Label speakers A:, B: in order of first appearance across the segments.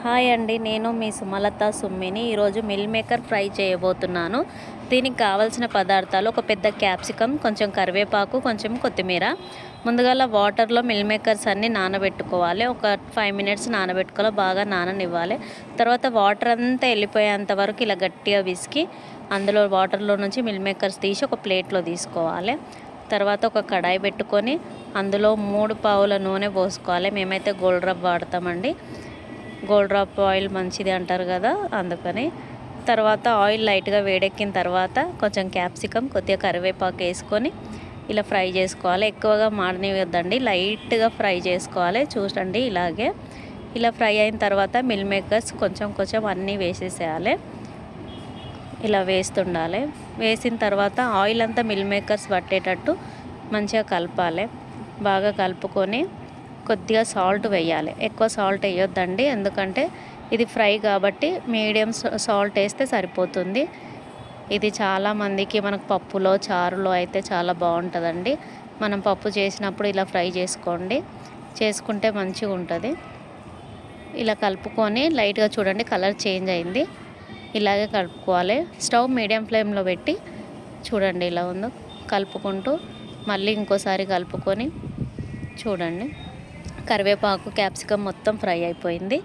A: Hi అండి, నేను మీ సుమలత సుమ్మిని. ఈరోజు మిల్ మేకర్ ఫ్రై చేయబోతున్నాను. దీనికి కావాల్సిన పదార్థాలు: ఒక పెద్ద క్యాప్సికమ్, కొంచెం కరివేపాకు, కొంచెం కొత్తిమీర. ముందుగా వాటర్లో మిల్ మేకర్స్ అన్నీ నానబెట్టుకోవాలి. ఒక 5 మినిట్స్ నానబెట్టుకోవాలి, బాగా నాననివ్వాలి. తర్వాత వాటర్ అంతా వెళ్ళిపోయేంత వరకు ఇలా గట్టిగా విసికి అందులో వాటర్లో నుంచి మిల్ మేకర్స్ తీసి ఒక ప్లేట్లో తీసుకోవాలి. తర్వాత ఒక కడాయి పెట్టుకొని అందులో 3 పావుల నూనె పోసుకోవాలి. మేమైతే గోల్డ్ రవ్వ వాడతామండి. గోల్డ్ డ్రాప్ ఆయిల్ మంచిది అంటారు కదా, అందుకని. తర్వాత ఆయిల్ లైట్గా వేడెక్కిన తర్వాత కొంచెం క్యాప్సికమ్, కొద్దిగా కరివేపాకు వేసుకొని ఇలా ఫ్రై చేసుకోవాలి. ఎక్కువగా మాడనివ్వద్దండి, లైట్గా ఫ్రై చేసుకోవాలి. చూడండి, ఇలాగే ఇలా ఫ్రై అయిన తర్వాత మిల్ మేకర్స్ కొంచెం కొంచెం అన్నీ వేసేసేయాలి. ఇలా వేస్తుండాలి. వేసిన తర్వాత ఆయిల్ అంతా మిల్ మేకర్స్ పట్టేటట్టు మంచిగా కలపాలి. బాగా కలుపుకొని కొద్దిగా సాల్ట్ వేయాలి. ఎక్కువ సాల్ట్ వేయొద్దండి, ఎందుకంటే ఇది ఫ్రై కాబట్టి మీడియం సాల్ట్ వేస్తే సరిపోతుంది. ఇది చాలామందికి మనకు పప్పులో, చారులో అయితే చాలా బాగుంటుందండి. మనం పప్పు చేసినప్పుడు ఇలా ఫ్రై చేసుకోండి, చేసుకుంటే మంచిగా ఉంటుంది. ఇలా కలుపుకొని లైట్గా చూడండి, కలర్ చేంజ్ అయింది. ఇలాగే కలుపుకోవాలి. స్టవ్ మీడియం ఫ్లేమ్లో పెట్టి చూడండి ఇలా ఉందో, కలుపుకుంటూ మళ్ళీ ఇంకోసారి కలుపుకొని చూడండి. కరివేపాకు, క్యాప్సికమ్ మొత్తం ఫ్రై అయిపోయింది.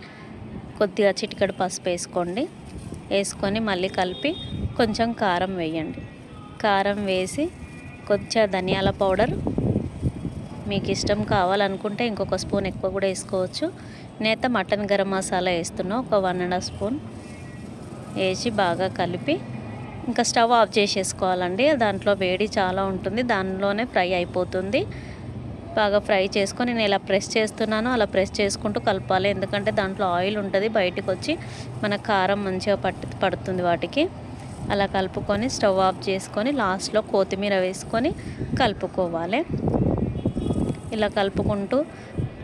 A: కొద్దిగా చిటికెడు పసుపు వేసుకోండి. వేసుకొని మళ్ళీ కలిపి కొంచెం కారం వేయండి. కారం వేసి కొంచెం ధనియాల పౌడర్, మీకు ఇష్టం కావాలనుకుంటే ఇంకొక స్పూన్ ఎక్కువ కూడా వేసుకోవచ్చు. నేనైతే మటన్ గరం మసాలా వేస్తున్నా, ఒక 1½ స్పూన్ వేసి బాగా కలిపి ఇంకా స్టవ్ ఆఫ్ చేసేసుకోవాలండి. దాంట్లో వేడి చాలా ఉంటుంది, దానిలోనే ఫ్రై అయిపోతుంది. బాగా ఫ్రై చేసుకొని నేను ఇలా ప్రెస్ చేస్తున్నాను, అలా ప్రెస్ చేసుకుంటూ కలపాలి. ఎందుకంటే దాంట్లో ఆయిల్ ఉంటుంది, బయటికి వచ్చి మన కారం మంచిగా పడుతుంది వాటికి. అలా కలుపుకొని స్టవ్ ఆఫ్ చేసుకొని లాస్ట్లో కొత్తిమీర వేసుకొని కలుపుకోవాలి. ఇలా కలుపుకుంటూ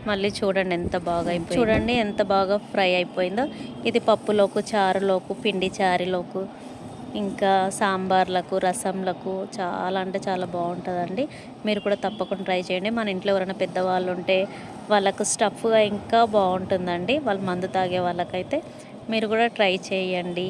A: మళ్ళీ చూడండి ఎంత బాగా అయిపోయింది. చూడండి ఎంత బాగా ఫ్రై అయిపోయిందో. ఇది పప్పులోకు, చారులోకు, పిండి చారులోకు, ఇంకా సాంబార్లకు, రసంలకు చాలా అంటే చాలా బాగుంటుందండి. మీరు కూడా తప్పకుండా ట్రై చేయండి. మన ఇంట్లో ఎవరైనా పెద్దవాళ్ళు ఉంటే వాళ్ళకు స్టఫ్గా ఇంకా బాగుంటుందండి. వాళ్ళు మందు తాగే వాళ్ళకైతే మీరు కూడా ట్రై చేయండి.